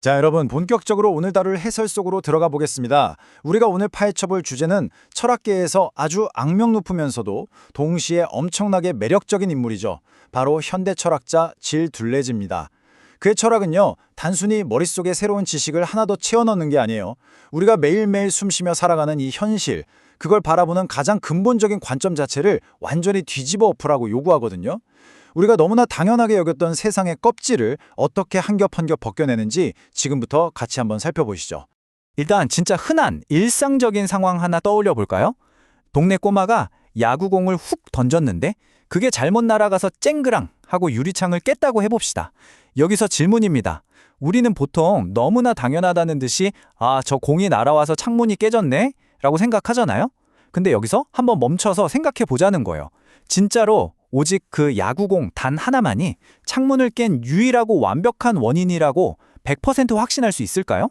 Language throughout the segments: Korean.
자, 여러분, 본격적으로 오늘 다룰 해설 속으로 들어가 보겠습니다. 우리가 오늘 파헤쳐볼 주제는 철학계에서 아주 악명 높으면서도 동시에 엄청나게 매력적인 인물이죠. 바로 현대 철학자 질 둘레즈입니다. 그의 철학은요, 단순히 머릿속에 새로운 지식을 하나 더 채워 넣는 게 아니에요. 우리가 매일매일 숨쉬며 살아가는 이 현실, 그걸 바라보는 가장 근본적인 관점 자체를 완전히 뒤집어 엎으라고 요구하거든요. 우리가 너무나 당연하게 여겼던 세상의 껍질을 어떻게 한 겹 한 겹 벗겨내는지 지금부터 같이 한번 살펴보시죠. 일단 진짜 흔한 일상적인 상황 하나 떠올려 볼까요? 동네 꼬마가 야구공을 훅 던졌는데 그게 잘못 날아가서 쨍그랑 하고 유리창을 깼다고 해봅시다. 여기서 질문입니다. 우리는 보통 너무나 당연하다는 듯이 저 공이 날아와서 창문이 깨졌네? 라고 생각하잖아요? 근데 여기서 한번 멈춰서 생각해 보자는 거예요. 진짜로 오직 그 야구공 단 하나만이 창문을 깬 유일하고 완벽한 원인이라고 100% 확신할 수 있을까요?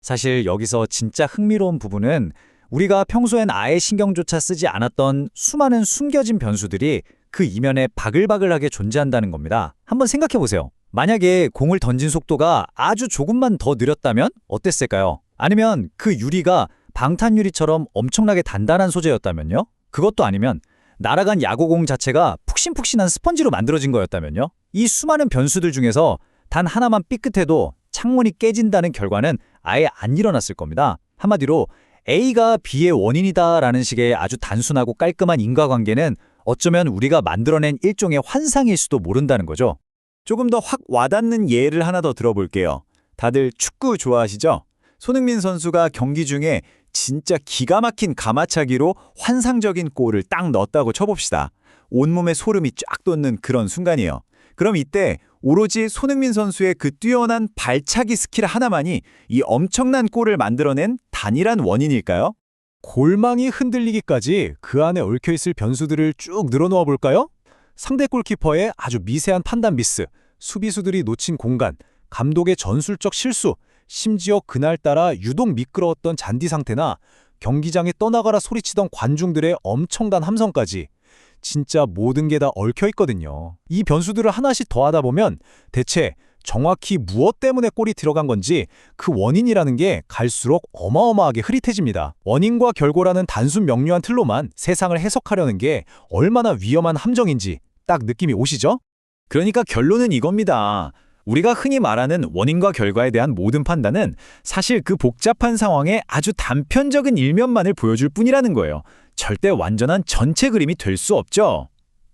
사실 여기서 진짜 흥미로운 부분은 우리가 평소엔 아예 신경조차 쓰지 않았던 수많은 숨겨진 변수들이 그 이면에 바글바글하게 존재한다는 겁니다. 한번 생각해 보세요. 만약에 공을 던진 속도가 아주 조금만 더 느렸다면 어땠을까요? 아니면 그 유리가 방탄유리처럼 엄청나게 단단한 소재였다면요? 그것도 아니면 날아간 야구공 자체가 푹신푹신한 스펀지로 만들어진 거였다면요? 이 수많은 변수들 중에서 단 하나만 삐끗해도 창문이 깨진다는 결과는 아예 안 일어났을 겁니다. 한마디로 A가 B의 원인이다라는 식의 아주 단순하고 깔끔한 인과관계는 어쩌면 우리가 만들어낸 일종의 환상일 수도 모른다는 거죠. 조금 더 확 와닿는 예를 하나 더 들어볼게요. 다들 축구 좋아하시죠? 손흥민 선수가 경기 중에 진짜 기가 막힌 가마차기로 환상적인 골을 딱 넣었다고 쳐봅시다. 온몸에 소름이 쫙 돋는 그런 순간이에요. 그럼 이때 오로지 손흥민 선수의 그 뛰어난 발차기 스킬 하나만이 이 엄청난 골을 만들어낸 단일한 원인일까요? 골망이 흔들리기까지 그 안에 얽혀있을 변수들을 쭉 늘어놓아 볼까요? 상대 골키퍼의 아주 미세한 판단 미스, 수비수들이 놓친 공간, 감독의 전술적 실수, 심지어 그날따라 유독 미끄러웠던 잔디 상태나 경기장에 떠나가라 소리치던 관중들의 엄청난 함성까지 진짜 모든 게 다 얽혀 있거든요. 이 변수들을 하나씩 더하다 보면 대체 정확히 무엇 때문에 골이 들어간 건지 그 원인이라는 게 갈수록 어마어마하게 흐릿해집니다. 원인과 결과라는 단순 명료한 틀로만 세상을 해석하려는 게 얼마나 위험한 함정인지 딱 느낌이 오시죠? 그러니까 결론은 이겁니다. 우리가 흔히 말하는 원인과 결과에 대한 모든 판단은 사실 그 복잡한 상황의 아주 단편적인 일면만을 보여줄 뿐이라는 거예요. 절대 완전한 전체 그림이 될 수 없죠.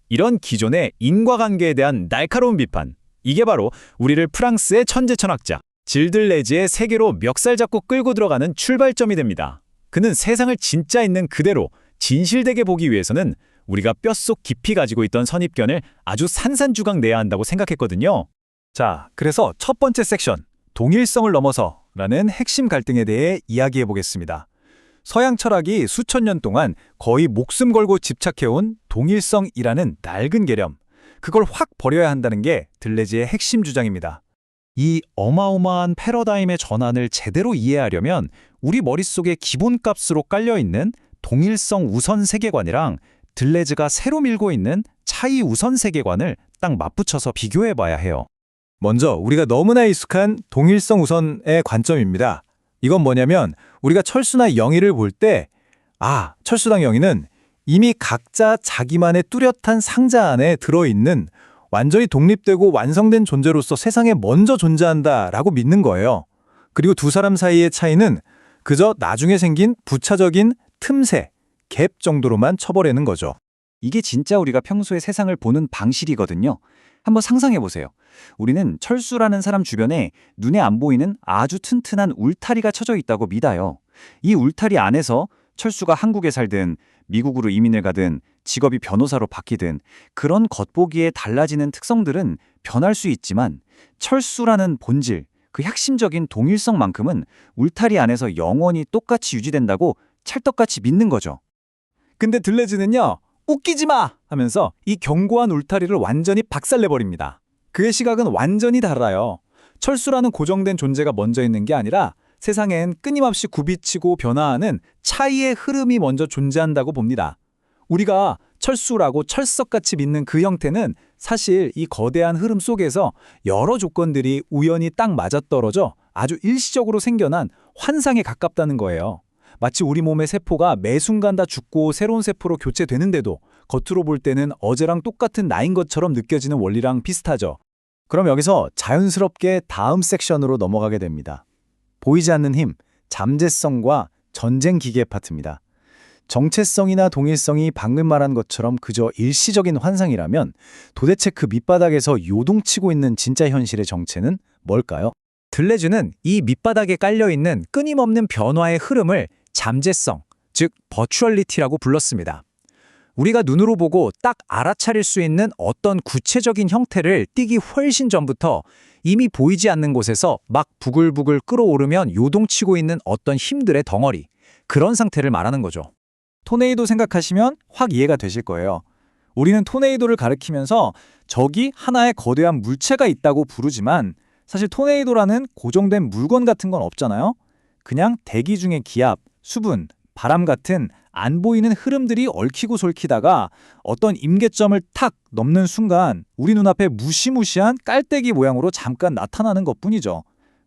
이런 기존의 인과관계에 대한 날카로운 비판, 이게 바로 우리를 프랑스의 천재천학자 질 들레즈의 세계로 멱살 잡고 끌고 들어가는 출발점이 됩니다. 그는 세상을 진짜 있는 그대로 진실되게 보기 위해서는 우리가 뼛속 깊이 가지고 있던 선입견을 아주 산산주각 내야 한다고 생각했거든요. 자, 그래서 첫 번째 섹션, 동일성을 넘어서라는 핵심 갈등에 대해 이야기해 보겠습니다. 서양 철학이 수천 년 동안 거의 목숨 걸고 집착해온 동일성이라는 낡은 개념, 그걸 확 버려야 한다는 게 들레즈의 핵심 주장입니다. 이 어마어마한 패러다임의 전환을 제대로 이해하려면 우리 머릿속에 기본값으로 깔려있는 동일성 우선 세계관이랑 들레즈가 새로 밀고 있는 차이 우선 세계관을 딱 맞붙여서 비교해봐야 해요. 먼저 우리가 너무나 익숙한 동일성 우선의 관점입니다. 이건 뭐냐면 우리가 철수나 영희를 볼 때 철수랑 영희는 이미 각자 자기만의 뚜렷한 상자 안에 들어있는 완전히 독립되고 완성된 존재로서 세상에 먼저 존재한다라고 믿는 거예요. 그리고 두 사람 사이의 차이는 그저 나중에 생긴 부차적인 틈새, 갭 정도로만 쳐버리는 거죠. 이게 진짜 우리가 평소에 세상을 보는 방식이거든요. 한번 상상해 보세요. 우리는 철수라는 사람 주변에 눈에 안 보이는 아주 튼튼한 울타리가 쳐져 있다고 믿어요. 이 울타리 안에서 철수가 한국에 살든 미국으로 이민을 가든 직업이 변호사로 바뀌든 그런 겉보기에 달라지는 특성들은 변할 수 있지만 철수라는 본질, 그 핵심적인 동일성만큼은 울타리 안에서 영원히 똑같이 유지된다고 찰떡같이 믿는 거죠. 근데 들레즈는요, 웃기지 마! 하면서 이 견고한 울타리를 완전히 박살내버립니다. 그의 시각은 완전히 달라요. 철수라는 고정된 존재가 먼저 있는 게 아니라 세상엔 끊임없이 굽이치고 변화하는 차이의 흐름이 먼저 존재한다고 봅니다. 우리가 철수라고 철석같이 믿는 그 형태는 사실 이 거대한 흐름 속에서 여러 조건들이 우연히 딱 맞아떨어져 아주 일시적으로 생겨난 환상에 가깝다는 거예요. 마치 우리 몸의 세포가 매 순간 다 죽고 새로운 세포로 교체되는데도 겉으로 볼 때는 어제랑 똑같은 나인 것처럼 느껴지는 원리랑 비슷하죠. 그럼 여기서 자연스럽게 다음 섹션으로 넘어가게 됩니다. 보이지 않는 힘, 잠재성과 전쟁 기계 파트입니다. 정체성이나 동일성이 방금 말한 것처럼 그저 일시적인 환상이라면 도대체 그 밑바닥에서 요동치고 있는 진짜 현실의 정체는 뭘까요? 들레즈는 이 밑바닥에 깔려있는 끊임없는 변화의 흐름을 잠재성, 즉 버추얼리티라고 불렀습니다. 우리가 눈으로 보고 딱 알아차릴 수 있는 어떤 구체적인 형태를 띄기 훨씬 전부터 이미 보이지 않는 곳에서 막 부글부글 끓어오르면 요동치고 있는 어떤 힘들의 덩어리, 그런 상태를 말하는 거죠. 토네이도 생각하시면 확 이해가 되실 거예요. 우리는 토네이도를 가리키면서 저기 하나의 거대한 물체가 있다고 부르지만 사실 토네이도라는 고정된 물건 같은 건 없잖아요. 그냥 대기 중의 기압, 수분, 바람 같은 안 보이는 흐름들이 얽히고 솔키다가 어떤 임계점을 탁 넘는 순간 우리 눈앞에 무시무시한 깔때기 모양으로 잠깐 나타나는 것뿐이죠.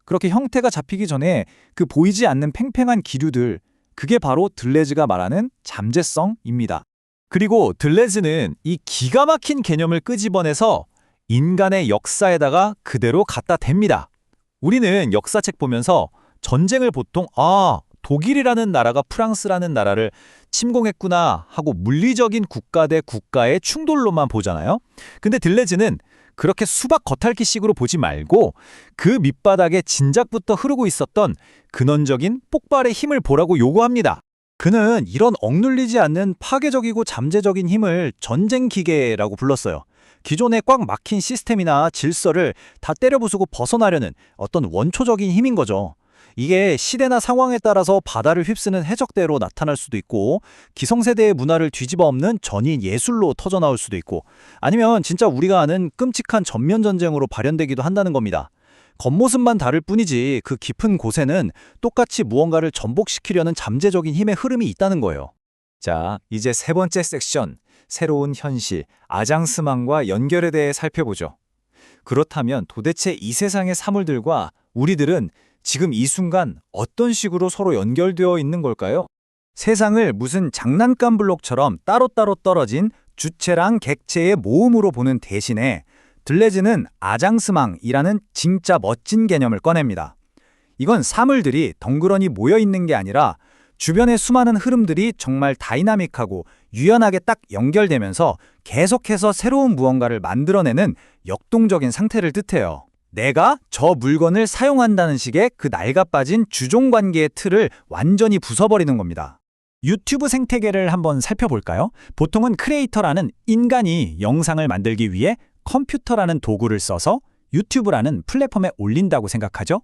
그렇게 형태가 잡히기 전에 그 보이지 않는 팽팽한 기류들, 그게 바로 들레즈가 말하는 잠재성입니다. 그리고 들레즈는 이 기가 막힌 개념을 끄집어내서 인간의 역사에다가 그대로 갖다 댑니다. 우리는 역사책 보면서 전쟁을 보통 독일이라는 나라가 프랑스라는 나라를 침공했구나 하고 물리적인 국가 대 국가의 충돌로만 보잖아요. 근데 들레즈는 그렇게 수박 겉핥기식으로 보지 말고 그 밑바닥에 진작부터 흐르고 있었던 근원적인 폭발의 힘을 보라고 요구합니다. 그는 이런 억눌리지 않는 파괴적이고 잠재적인 힘을 전쟁 기계라고 불렀어요. 기존에 꽉 막힌 시스템이나 질서를 다 때려부수고 벗어나려는 어떤 원초적인 힘인 거죠. 이게 시대나 상황에 따라서 바다를 휩쓰는 해적대로 나타날 수도 있고 기성세대의 문화를 뒤집어 엎는 전인 예술로 터져나올 수도 있고 아니면 진짜 우리가 아는 끔찍한 전면전쟁으로 발현되기도 한다는 겁니다. 겉모습만 다를 뿐이지 그 깊은 곳에는 똑같이 무언가를 전복시키려는 잠재적인 힘의 흐름이 있다는 거예요. 자, 이제 세 번째 섹션, 새로운 현실, 아장스망과 연결에 대해 살펴보죠. 그렇다면 도대체 이 세상의 사물들과 우리들은 지금 이 순간 어떤 식으로 서로 연결되어 있는 걸까요? 세상을 무슨 장난감 블록처럼 따로따로 떨어진 주체랑 객체의 모음으로 보는 대신에 들레즈는 아장스망이라는 진짜 멋진 개념을 꺼냅니다. 이건 사물들이 덩그러니 모여있는 게 아니라 주변의 수많은 흐름들이 정말 다이나믹하고 유연하게 딱 연결되면서 계속해서 새로운 무언가를 만들어내는 역동적인 상태를 뜻해요. 내가 저 물건을 사용한다는 식의 그 낡아빠진 주종관계의 틀을 완전히 부숴버리는 겁니다. 유튜브 생태계를 한번 살펴볼까요? 보통은 크리에이터라는 인간이 영상을 만들기 위해 컴퓨터라는 도구를 써서 유튜브라는 플랫폼에 올린다고 생각하죠?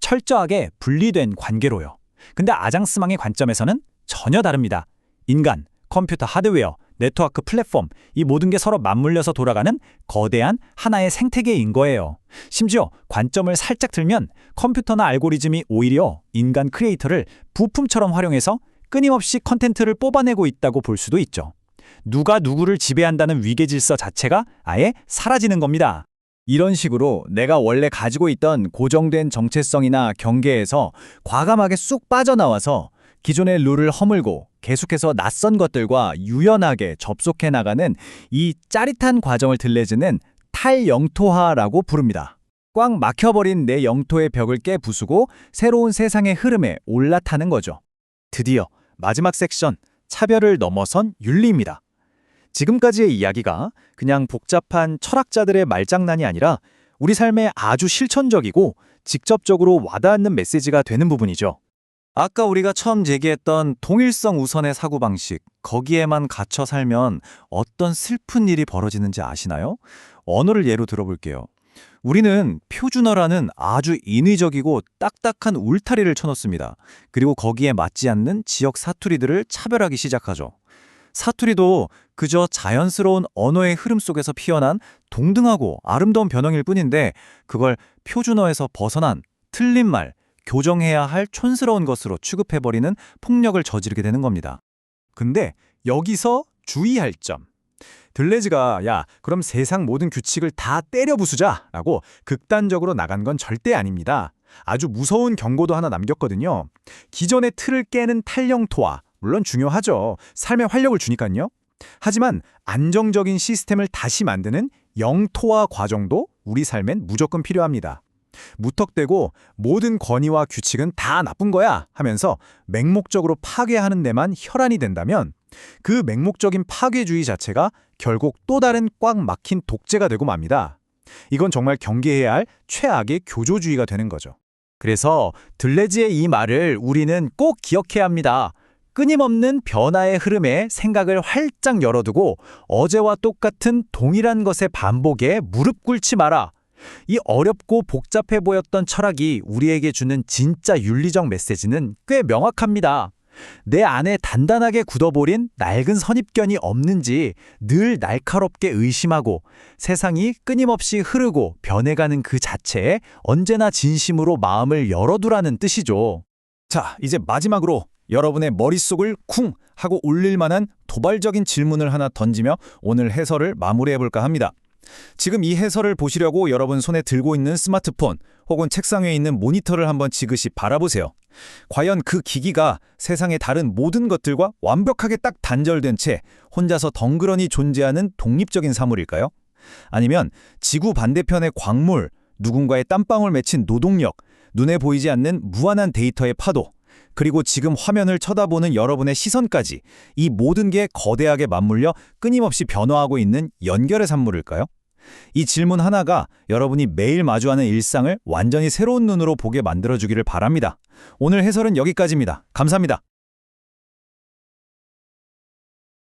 철저하게 분리된 관계로요. 근데 아장스망의 관점에서는 전혀 다릅니다. 인간, 컴퓨터 하드웨어, 네트워크 플랫폼, 이 모든 게 서로 맞물려서 돌아가는 거대한 하나의 생태계인 거예요. 심지어 관점을 살짝 틀면 컴퓨터나 알고리즘이 오히려 인간 크리에이터를 부품처럼 활용해서 끊임없이 컨텐츠를 뽑아내고 있다고 볼 수도 있죠. 누가 누구를 지배한다는 위계 질서 자체가 아예 사라지는 겁니다. 이런 식으로 내가 원래 가지고 있던 고정된 정체성이나 경계에서 과감하게 쑥 빠져나와서 기존의 룰을 허물고 계속해서 낯선 것들과 유연하게 접속해 나가는 이 짜릿한 과정을 들레즈는 탈영토화라고 부릅니다. 꽉 막혀버린 내 영토의 벽을 깨부수고 새로운 세상의 흐름에 올라타는 거죠. 드디어 마지막 섹션, 차별을 넘어선 윤리입니다. 지금까지의 이야기가 그냥 복잡한 철학자들의 말장난이 아니라 우리 삶에 아주 실천적이고 직접적으로 와닿는 메시지가 되는 부분이죠. 아까 우리가 처음 제기했던 동일성 우선의 사고방식, 거기에만 갇혀 살면 어떤 슬픈 일이 벌어지는지 아시나요? 언어를 예로 들어볼게요. 우리는 표준어라는 아주 인위적이고 딱딱한 울타리를 쳐놓습니다. 그리고 거기에 맞지 않는 지역 사투리들을 차별하기 시작하죠. 사투리도 그저 자연스러운 언어의 흐름 속에서 피어난 동등하고 아름다운 변형일 뿐인데 그걸 표준어에서 벗어난 틀린 말, 교정해야 할 촌스러운 것으로 취급해버리는 폭력을 저지르게 되는 겁니다. 근데 여기서 주의할 점. 들레즈가 야, 그럼 세상 모든 규칙을 다 때려 부수자 라고 극단적으로 나간 건 절대 아닙니다. 아주 무서운 경고도 하나 남겼거든요. 기존의 틀을 깨는 탄력토화, 물론 중요하죠. 삶에 활력을 주니까요. 하지만 안정적인 시스템을 다시 만드는 영토화 과정도 우리 삶엔 무조건 필요합니다. 무턱대고 모든 권위와 규칙은 다 나쁜 거야 하면서 맹목적으로 파괴하는 데만 혈안이 된다면 그 맹목적인 파괴주의 자체가 결국 또 다른 꽉 막힌 독재가 되고 맙니다. 이건 정말 경계해야 할 최악의 교조주의가 되는 거죠. 그래서 들레지의 이 말을 우리는 꼭 기억해야 합니다. 끊임없는 변화의 흐름에 생각을 활짝 열어두고 어제와 똑같은 동일한 것의 반복에 무릎 꿇지 마라. 이 어렵고 복잡해 보였던 철학이 우리에게 주는 진짜 윤리적 메시지는 꽤 명확합니다. 내 안에 단단하게 굳어버린 낡은 선입견이 없는지 늘 날카롭게 의심하고 세상이 끊임없이 흐르고 변해가는 그 자체에 언제나 진심으로 마음을 열어두라는 뜻이죠. 자, 이제 마지막으로 여러분의 머릿속을 쿵 하고 울릴 만한 도발적인 질문을 하나 던지며 오늘 해설을 마무리해볼까 합니다. 지금 이 해설을 보시려고 여러분 손에 들고 있는 스마트폰 혹은 책상 위에 있는 모니터를 한번 지그시 바라보세요. 과연 그 기기가 세상의 다른 모든 것들과 완벽하게 딱 단절된 채 혼자서 덩그러니 존재하는 독립적인 사물일까요? 아니면 지구 반대편의 광물, 누군가의 땀방울 맺힌 노동력, 눈에 보이지 않는 무한한 데이터의 파도, 그리고 지금 화면을 쳐다보는 여러분의 시선까지 이 모든 게 거대하게 맞물려 끊임없이 변화하고 있는 연결의 산물일까요? 이 질문 하나가 여러분이 매일 마주하는 일상을 완전히 새로운 눈으로 보게 만들어주기를 바랍니다. 오늘 해설은 여기까지입니다. 감사합니다.